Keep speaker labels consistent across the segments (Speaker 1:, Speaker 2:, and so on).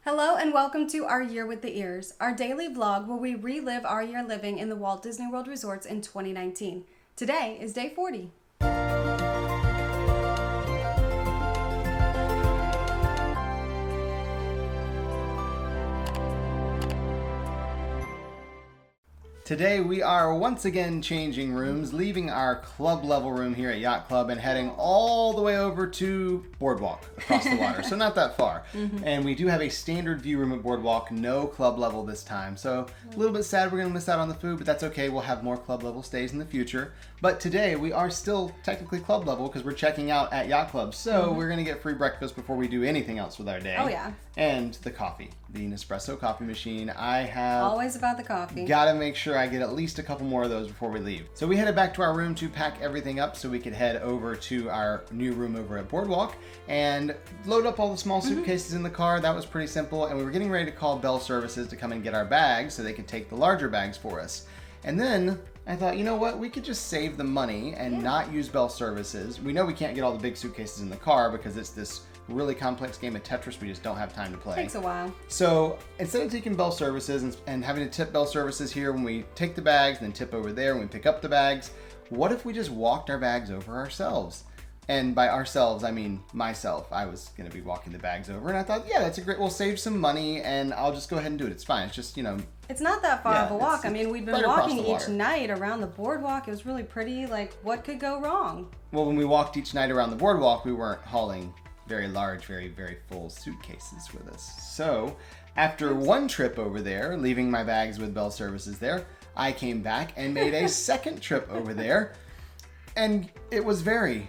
Speaker 1: Hello and welcome to Our Year with the Ears, our daily vlog where we relive our year living in the Walt Disney World resorts in 2019. Today is day 40.
Speaker 2: Today we are once again changing rooms, leaving our club level room here at Yacht Club and heading all the way over to Boardwalk across the water, so not that far. And we do have a standard view room at Boardwalk, no club level this time. So a little bit sad we're going to miss out on the food, but that's okay. We'll have more club level stays in the future. But today we are still technically club level because we're checking out at Yacht Club. So we're going to get free breakfast before we do anything else with our day.
Speaker 1: Oh yeah.
Speaker 2: And the coffee, the Nespresso coffee machine. I have
Speaker 1: Always about the coffee.
Speaker 2: gotta make sure I get at least a couple more of those before we leave. So we headed back to our room to pack everything up so we could head over to our new room over at Boardwalk and load up all the small suitcases in the car. That was pretty simple. And we were getting ready to call Bell Services to come and get our bags so they could take the larger bags for us. And then I thought, you know what? We could just save the money and not use Bell Services. We know we can't get all the big suitcases in the car because it's this really complex game of Tetris we just don't have time to play.
Speaker 1: Takes a while.
Speaker 2: So instead of taking Bell Services and having to tip Bell Services here when we take the bags and then tip over there when we pick up the bags, what if we just walked our bags over ourselves? And by ourselves, I mean myself. I was going to be walking the bags over, and I thought, yeah, that's a great, we'll save some money, and I'll just go ahead and do it. It's fine. It's just, you know.
Speaker 1: It's not that far
Speaker 2: Yeah,
Speaker 1: of a walk. I
Speaker 2: it's
Speaker 1: mean, we've been
Speaker 2: right across
Speaker 1: walking
Speaker 2: the
Speaker 1: each
Speaker 2: water.
Speaker 1: night around the boardwalk. It was really pretty. Like, what could go wrong?
Speaker 2: Well, when we walked each night around the boardwalk, we weren't hauling very large, very full suitcases with us. So after one trip over there, leaving my bags with Bell Services there, I came back and made a second trip over there. And it was very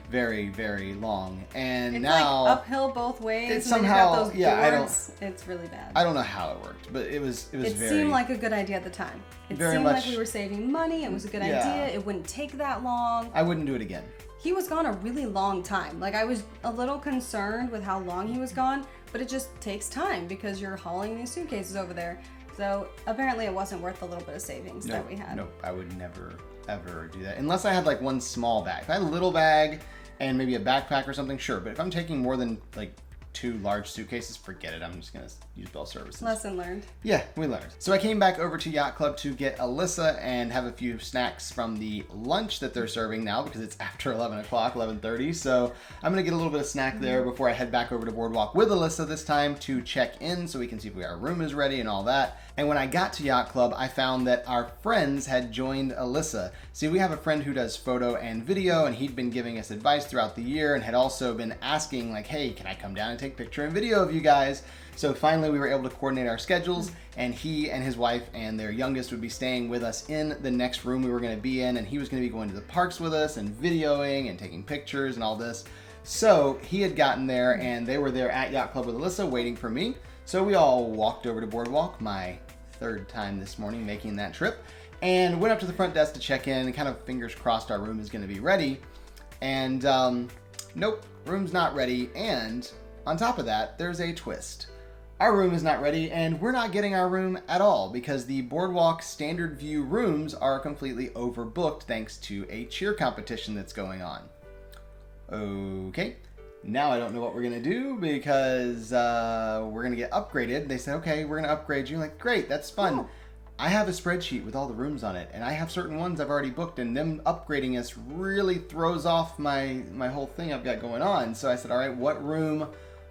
Speaker 2: long. And
Speaker 1: It's
Speaker 2: now
Speaker 1: like uphill both ways.
Speaker 2: it
Speaker 1: and
Speaker 2: somehow-
Speaker 1: then you've got those
Speaker 2: yeah,
Speaker 1: boards. It's really bad.
Speaker 2: I don't know how it worked, but it was
Speaker 1: It
Speaker 2: very
Speaker 1: seemed like a good idea at the time. It
Speaker 2: very
Speaker 1: seemed
Speaker 2: much-
Speaker 1: like we were saving money. It was a good
Speaker 2: Yeah.
Speaker 1: idea. It wouldn't take that long.
Speaker 2: I wouldn't do it again.
Speaker 1: He was gone a really long time. Like, I was a little concerned with how long he was gone, but it just takes time because you're hauling these suitcases over there. So apparently it wasn't worth the little bit of savings that we had.
Speaker 2: Nope, I would never ever do that unless I had like one small bag. If I had a little bag and maybe a backpack or something, sure. But if I'm taking more than like 2 large suitcases, forget it. I'm just gonna use Bell Services.
Speaker 1: Lesson learned.
Speaker 2: Yeah, we learned. So I came back over to Yacht Club to get Alyssa and have a few snacks from the lunch that they're serving now because it's after 11 o'clock, 11:30. So I'm gonna get a little bit of snack there before I head back over to Boardwalk with Alyssa this time to check in so we can see if our room is ready and all that. And when I got to Yacht Club, I found that our friends had joined Alyssa. See, we have a friend who does photo and video, and he'd been giving us advice throughout the year and had also been asking like, hey, can I come down and take picture and video of you guys? So finally we were able to coordinate our schedules, and he and his wife and their youngest would be staying with us in the next room we were going to be in, and he was going to be going to the parks with us and videoing and taking pictures and all this. So he had gotten there, and they were there at Yacht Club with Alyssa waiting for me. So we all walked over to Boardwalk, my third time this morning making that trip, and went up to the front desk to check in and kind of fingers crossed our room is going to be ready. And nope, room's not ready. And on top of that, there's a twist. Our room is not ready, and we're not getting our room at all because the Boardwalk standard view rooms are completely overbooked thanks to a cheer competition that's going on. Okay, now I don't know what we're gonna do because we're gonna get upgraded. They said, okay, we're gonna upgrade you. Like, great, that's fun.
Speaker 1: Oh.
Speaker 2: I have a spreadsheet with all the rooms on it, and I have certain ones I've already booked, and them upgrading us really throws off my whole thing I've got going on. So I said, all right, what room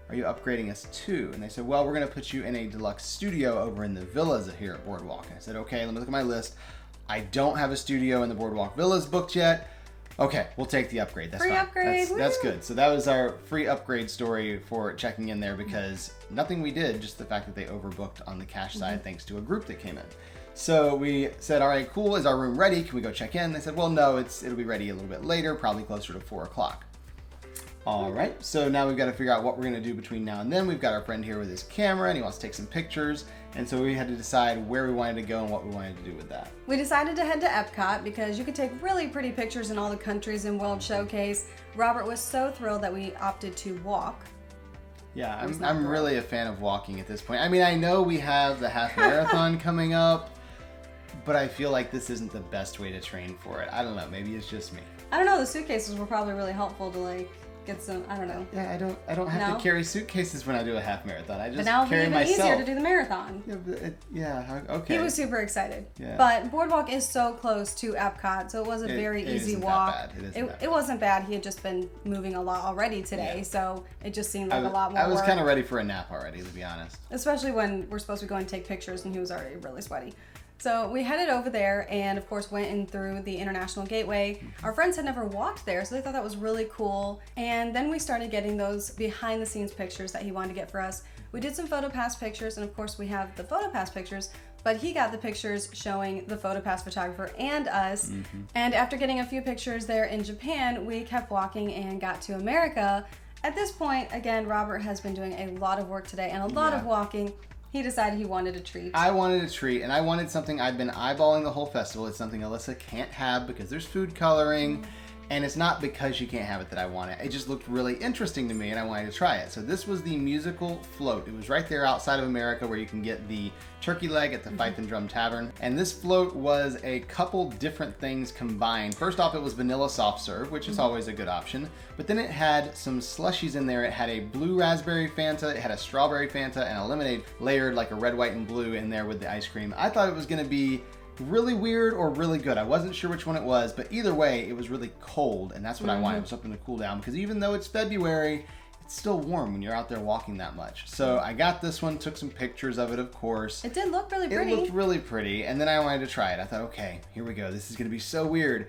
Speaker 2: are you upgrading us to? And they said, well, we're gonna put you in a deluxe studio over in the villas here at Boardwalk. And I said, okay, let me look at my list. I don't have a studio in the Boardwalk villas booked yet. Okay, we'll take the upgrade. That's
Speaker 1: Free
Speaker 2: fine.
Speaker 1: upgrade,
Speaker 2: That's
Speaker 1: woo!
Speaker 2: good. So that was our free upgrade story for checking in there because nothing we did, just the fact that they overbooked on the cash side thanks to a group that came in. So we said, all right, cool. Is our room ready? Can we go check in? They said, well, no, it'll be ready a little bit later, probably closer to 4 o'clock. All right, so now we've got to figure out what we're going to do between now and then. We've got our friend here with his camera, and he wants to take some pictures. And so we had to decide where we wanted to go and what we wanted to do with that.
Speaker 1: We decided to head to Epcot because you could take really pretty pictures in all the countries in World Showcase. Robert was so thrilled that we opted to walk.
Speaker 2: Yeah,
Speaker 1: It was not
Speaker 2: I'm
Speaker 1: wrong.
Speaker 2: really a fan of walking at this point. I mean, I know we have the half marathon coming up, but I feel like this isn't the best way to train for it. I don't know, maybe it's just me.
Speaker 1: I don't know, the suitcases were probably really helpful to like get some, I don't know.
Speaker 2: Yeah, I don't have to carry suitcases when I do a half marathon. I just
Speaker 1: but now
Speaker 2: carry
Speaker 1: it'll be even
Speaker 2: myself.
Speaker 1: easier to do the marathon.
Speaker 2: Yeah, okay.
Speaker 1: He was super excited.
Speaker 2: Yeah.
Speaker 1: But Boardwalk is so close to Epcot, so it was a very easy walk. It wasn't bad. He had just been moving a lot already today, so it just seemed like a lot more
Speaker 2: I was
Speaker 1: work.
Speaker 2: kind of ready for a nap already, to be honest.
Speaker 1: Especially when we're supposed to go and take pictures, and he was already really sweaty. So we headed over there and, of course, went in through the International Gateway. Our friends had never walked there, so they thought that was really cool. And then we started getting those behind-the-scenes pictures that he wanted to get for us. We did some PhotoPass pictures, and, of course, we have the PhotoPass pictures, but he got the pictures showing the PhotoPass photographer and us. And after getting a few pictures there in Japan, we kept walking and got to America. At this point, again, Robert has been doing a lot of work today and a lot of walking. He decided he wanted a treat.
Speaker 2: I wanted a treat, and I wanted something I've been eyeballing the whole festival. It's something Alyssa can't have because there's food coloring, and it's not because she can't have it that I want it. It just looked really interesting to me, and I wanted to try it. So this was the musical float. It was right there outside of America where you can get the turkey leg at the Fife and Drum Tavern. And this float was a couple different things combined. First off, it was vanilla soft serve, which is always a good option. But then it had some slushies in there. It had a blue raspberry Fanta, it had a strawberry Fanta, and a lemonade layered like a red, white, and blue in there with the ice cream. I thought it was gonna be really weird or really good. I wasn't sure which one it was, but either way, it was really cold, and that's what I wanted, something to cool down, because even though it's February, it's still warm when you're out there walking that much. So I got this one, took some pictures of it, of course.
Speaker 1: It did look really pretty.
Speaker 2: It looked really pretty, and then I wanted to try it. I thought, okay, here we go. This is gonna be so weird.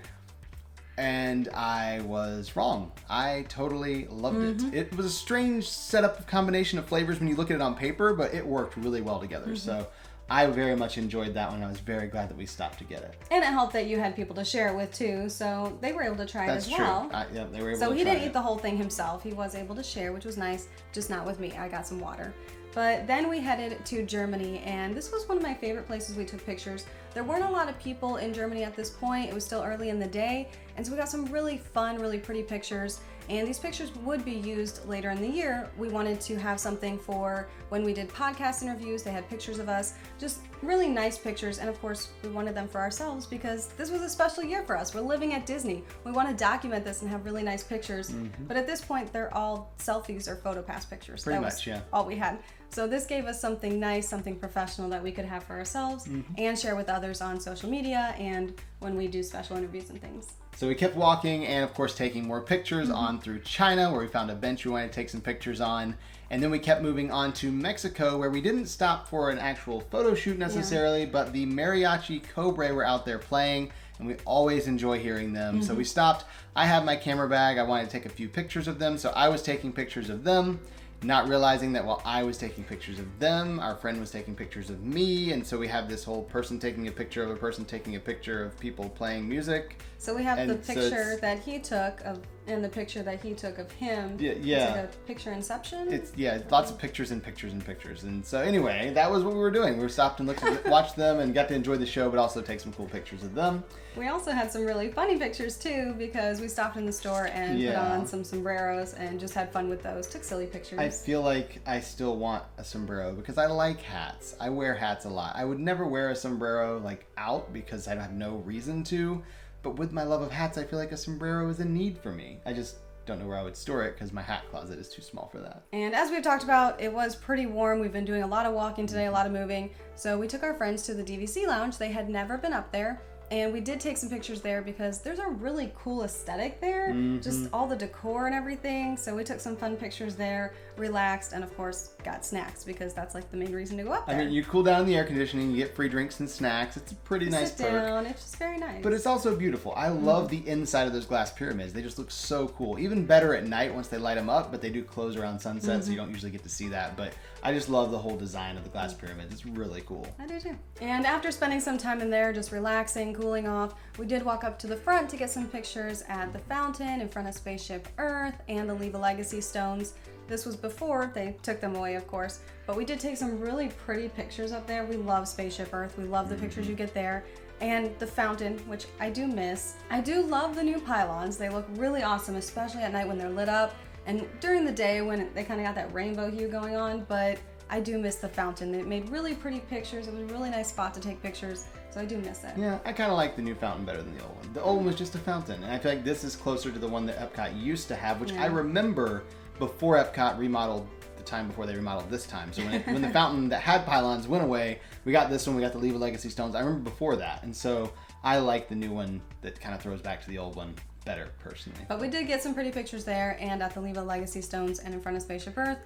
Speaker 2: And I was wrong. I totally loved it. It was a strange setup of combination of flavors when you look at it on paper, but it worked really well together. So I very much enjoyed that one. I was very glad that we stopped to get it.
Speaker 1: And it helped that you had people to share it with too, so they were able to try it as well.
Speaker 2: That's true. Yeah, they were able to try it.
Speaker 1: So he didn't eat the whole thing himself. He was able to share, which was nice, just not with me. I got some water. But then we headed to Germany, and this was one of my favorite places we took pictures. There weren't a lot of people in Germany at this point. It was still early in the day, and so we got some really fun, really pretty pictures. And these pictures would be used later in the year. We wanted to have something for when we did podcast interviews. They had pictures of us, just really nice pictures. And of course, we wanted them for ourselves because this was a special year for us. We're living at Disney. We want to document this and have really nice pictures. But at this point, they're all selfies or PhotoPass pictures.
Speaker 2: Pretty much, yeah.
Speaker 1: All we had. So this gave us something nice, something professional that we could have for ourselves and share with others on social media and when we do special interviews and things.
Speaker 2: So we kept walking and, of course, taking more pictures on through China, where we found a bench we wanted to take some pictures on. And then we kept moving on to Mexico, where we didn't stop for an actual photo shoot necessarily, but the Mariachi Cobre were out there playing, and we always enjoy hearing them. So we stopped. I had my camera bag. I wanted to take a few pictures of them, so I was taking pictures of them, not realizing that while I was taking pictures of them, our friend was taking pictures of me, and so we have this whole person taking a picture of a person taking a picture of people playing music.
Speaker 1: So we have the picture that he took of, and the picture that he took of him.
Speaker 2: Yeah.
Speaker 1: It's like a picture inception.
Speaker 2: It's lots of pictures and pictures and pictures. And so anyway, that was what we were doing. We stopped and watched them and got to enjoy the show, but also take some cool pictures of them.
Speaker 1: We also had some really funny pictures too, because we stopped in the store and put on some sombreros and just had fun with those. Took silly pictures.
Speaker 2: I feel like I still want a sombrero because I like hats. I wear hats a lot. I would never wear a sombrero like out because I have no reason to. But with my love of hats, I feel like a sombrero is a need for me. I just don't know where I would store it because my hat closet is too small for that.
Speaker 1: And as we've talked about, it was pretty warm. We've been doing a lot of walking today, a lot of moving. So we took our friends to the DVC lounge. They had never been up there. And we did take some pictures there because there's a really cool aesthetic there. Just all the decor and everything. So we took some fun pictures there, relaxed, and of course got snacks because that's like the main reason to go up there.
Speaker 2: I mean, you cool down in the air conditioning, you get free drinks and snacks. It's a pretty nice perk.
Speaker 1: Sit down, it's just very nice.
Speaker 2: But it's also beautiful. I love the inside of those glass pyramids. They just look so cool. Even better at night once they light them up, but they do close around sunset, so you don't usually get to see that. But I just love the whole design of the glass pyramids. It's really cool.
Speaker 1: I do too. And after spending some time in there, just relaxing, cooling off, we did walk up to the front to get some pictures at the fountain in front of Spaceship Earth and the Leave a Legacy stones. This was before they took them away, of course, but we did take some really pretty pictures up there. We love Spaceship Earth. We love the pictures you get there. And the fountain, which I do miss. I do love the new pylons. They look really awesome, especially at night when they're lit up and during the day when they kind of got that rainbow hue going on, but I do miss the fountain. It made really pretty pictures. It was a really nice spot to take pictures, so I do miss it.
Speaker 2: Yeah, I kind of like the new fountain better than the old one. The old one was just a fountain, and I feel like this is closer to the one that Epcot used to have, which I remember before Epcot remodeled the time before they remodeled this time. So when the fountain that had pylons went away, we got this one, we got the Leave a Legacy stones. I remember before that, and so I like the new one that kind of throws back to the old one better, personally.
Speaker 1: But we did get some pretty pictures there and at the Leave a Legacy stones and in front of Spaceship Earth.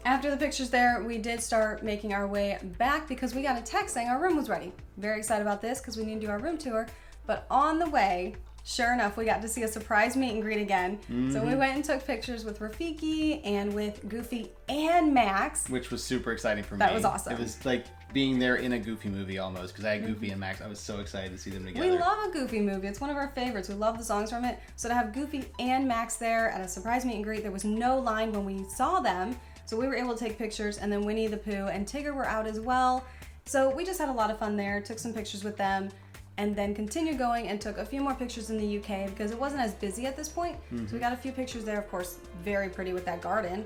Speaker 1: After the pictures there, we did start making our way back because we got a text saying our room was ready. Very excited about this because we need to do our room tour. But on the way, sure enough, we got to see a surprise meet and greet again. So we went and took pictures with Rafiki and with Goofy and Max.
Speaker 2: Which was super exciting for me.
Speaker 1: That was awesome.
Speaker 2: It was like being there in a Goofy movie almost, because I had Goofy and Max. I was so excited to see them together.
Speaker 1: We love a Goofy movie. It's one of our favorites. We love the songs from it. So to have Goofy and Max there at a surprise meet and greet, there was no line when we saw them. So we were able to take pictures, and then Winnie the Pooh and Tigger were out as well. So we just had a lot of fun there, took some pictures with them, and then continued going and took a few more pictures in the UK because it wasn't as busy at this point. So we got a few pictures there, of course, very pretty with that garden.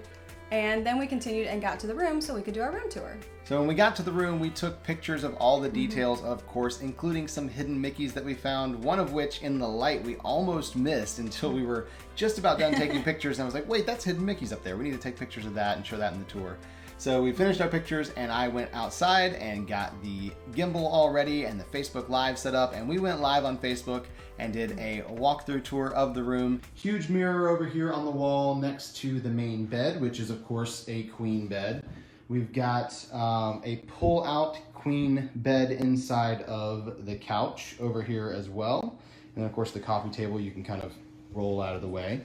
Speaker 1: And then we continued and got to the room so we could do our room tour.
Speaker 2: So when we got to the room, we took pictures of all the details, of course, including some hidden Mickeys that we found, one of which in the light we almost missed until we were just about done taking pictures. And I was like, wait, that's hidden Mickeys up there. We need to take pictures of that and show that in the tour. So we finished our pictures and I went outside and got the gimbal all ready and the Facebook Live set up, and we went live on Facebook and did a walkthrough tour of the room. Huge mirror over here on the wall next to the main bed, which is of course a queen bed. We've got a pull-out queen bed inside of the couch over here as well. And of course the coffee table you can kind of roll out of the way.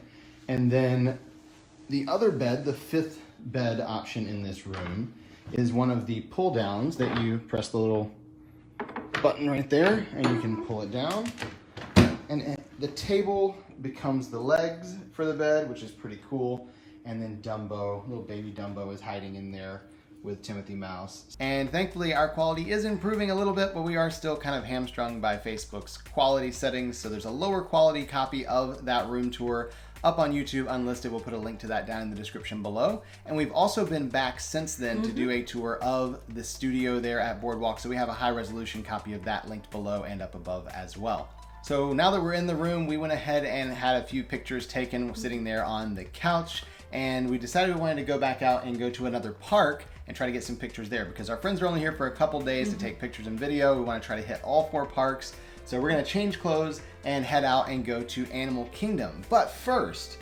Speaker 2: And then the other bed, the fifth bed option in this room, is one of the pull downs that you press the little button right there and you can pull it down. And the table becomes the legs for the bed, which is pretty cool. And then Dumbo, little baby Dumbo, is hiding in there with Timothy Mouse. And thankfully our quality is improving a little bit, but we are still kind of hamstrung by Facebook's quality settings. So there's a lower quality copy of that room tour up on YouTube unlisted. We'll put a link to that down in the description below. And we've also been back since then to do a tour of the studio there at Boardwalk. So we have a high resolution copy of that linked below and up above as well. So now that we're in the room, we went ahead and had a few pictures taken sitting there on the couch. And we decided we wanted to go back out and go to another park and try to get some pictures there because our friends are only here for a couple days to take pictures and video. We want to try to hit all 4 parks. So we're going to change clothes and head out and go to Animal Kingdom. But first,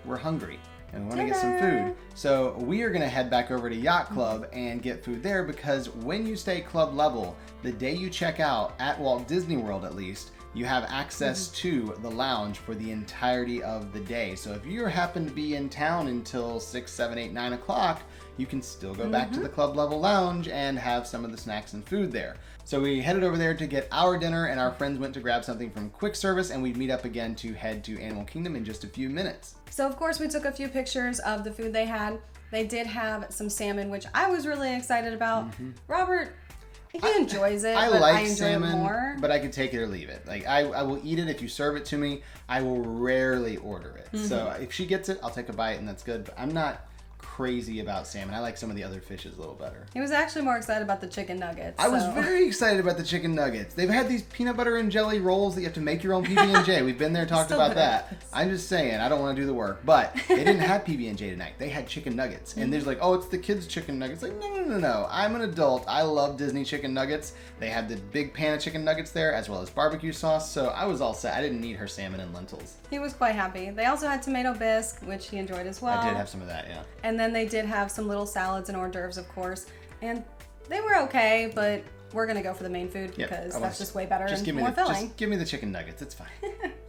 Speaker 2: we're hungry and we want to get some food. So we are going to head back over to Yacht Club and get food there because when you stay club level, the day you check out at Walt Disney World at least, you have access to the lounge for the entirety of the day. So if you happen to be in town until 6, 7, 8, 9 o'clock, you can still go back to the club level lounge and have some of the snacks and food there. So we headed over there to get our dinner, and our friends went to grab something from quick service, and we'd meet up again to head to Animal Kingdom in just a few minutes.
Speaker 1: So of course we took a few pictures of the food they had. They did have some salmon, which I was really excited about. Robert, he enjoys it, but
Speaker 2: like
Speaker 1: I enjoy
Speaker 2: salmon,
Speaker 1: it more.
Speaker 2: but I can take it or leave it. Like I will eat it if you serve it to me. I will rarely order it. So if she gets it, I'll take a bite and that's good. But I'm not crazy about salmon. I like some of the other fishes a little better.
Speaker 1: He was actually more excited about the chicken nuggets.
Speaker 2: I was very excited about the chicken nuggets. They've had these peanut butter and jelly rolls that you have to make your own PB&J. We've been there, talked about that. I'm just saying, I don't want to do the work. But they didn't have PB&J tonight. They had chicken nuggets. And there's like, oh, it's the kids' chicken nuggets. Like, no. I'm an adult. I love Disney chicken nuggets. They had the big pan of chicken nuggets there, as well as barbecue sauce. So I was all set. I didn't need her salmon and lentils.
Speaker 1: He was quite happy. They also had tomato bisque, which he enjoyed as well.
Speaker 2: I did have some of that, yeah.
Speaker 1: And then they did have some little salads and hors d'oeuvres, of course. And they were okay, but we're going to go for the main food because that's just way better and more filling.
Speaker 2: Just give me the chicken nuggets. It's fine.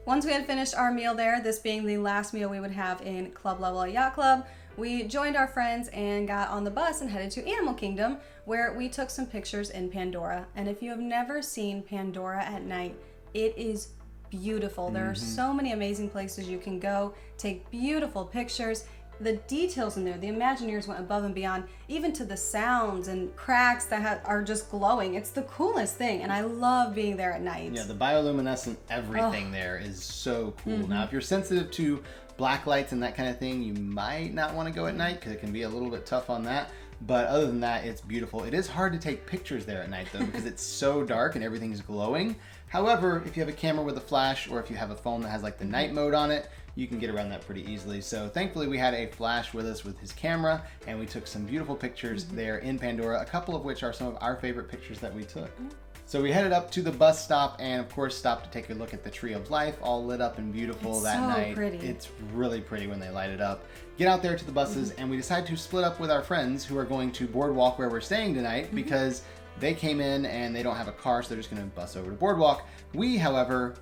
Speaker 1: Once we had finished our meal there, this being the last meal we would have in Club Level at Yacht Club, we joined our friends and got on the bus and headed to Animal Kingdom, where we took some pictures in Pandora. And if you have never seen Pandora at night, it is beautiful. There are so many amazing places you can go, take beautiful pictures. The details in there, the Imagineers went above and beyond, even to the sounds and cracks that are just glowing. It's the coolest thing, and I love being there at night.
Speaker 2: Yeah, the bioluminescent everything there is so cool. Now, if you're sensitive to black lights and that kind of thing, you might not want to go at night because it can be a little bit tough on that. But other than that, it's beautiful. It is hard to take pictures there at night though because it's so dark and everything's glowing. However, if you have a camera with a flash or if you have a phone that has like the night mode on it, you can get around that pretty easily. So thankfully we had a flash with us with his camera and we took some beautiful pictures there in Pandora, a couple of which are some of our favorite pictures that we took. So we headed up to the bus stop and of course stopped to take a look at the Tree of Life, all lit up and beautiful
Speaker 1: It's
Speaker 2: that
Speaker 1: so
Speaker 2: night.
Speaker 1: pretty.
Speaker 2: It's really pretty when they light it up. Get out there to the buses and we decided to split up with our friends who are going to Boardwalk where we're staying tonight because they came in and they don't have a car, so they're just going to bus over to Boardwalk. We, however,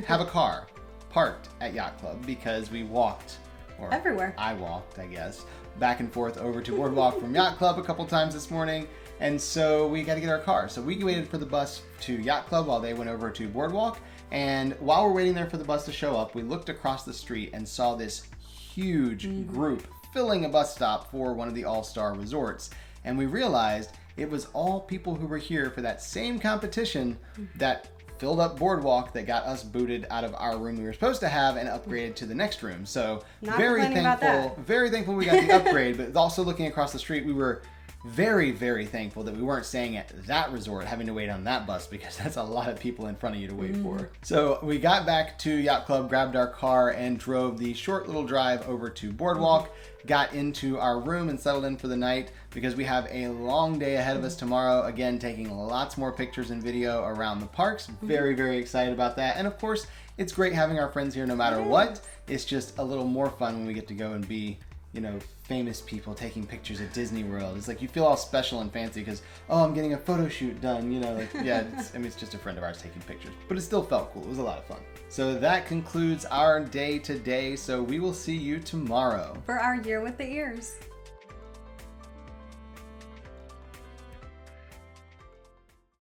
Speaker 2: have a car parked at Yacht Club because we walked, or
Speaker 1: Everywhere.
Speaker 2: I walked, I guess, back and forth over to Boardwalk from Yacht Club a couple times this morning. And so we got to get our car. So we waited for the bus to Yacht Club while they went over to Boardwalk. And while we're waiting there for the bus to show up, we looked across the street and saw this huge group filling a bus stop for one of the all-star resorts. And we realized it was all people who were here for that same competition that filled up Boardwalk that got us booted out of our room we were supposed to have and upgraded to the next room. So
Speaker 1: Not
Speaker 2: very
Speaker 1: complaining about
Speaker 2: thankful we got the upgrade, but also looking across the street, we were very, very thankful that we weren't staying at that resort having to wait on that bus because that's a lot of people in front of you to wait for. So we got back to Yacht Club, grabbed our car and drove the short little drive over to Boardwalk, got into our room and settled in for the night because we have a long day ahead of us tomorrow. Again, taking lots more pictures and video around the parks. Very, very excited about that. And of course, it's great having our friends here no matter what. It's just a little more fun when we get to go and be, you know, famous people taking pictures at Disney World. It's like you feel all special and fancy because, oh, I'm getting a photo shoot done, you know, like, yeah, it's just a friend of ours taking pictures, but it still felt cool. It was a lot of fun. So that concludes our day today. So we will see you tomorrow
Speaker 1: For our Year with the Ears.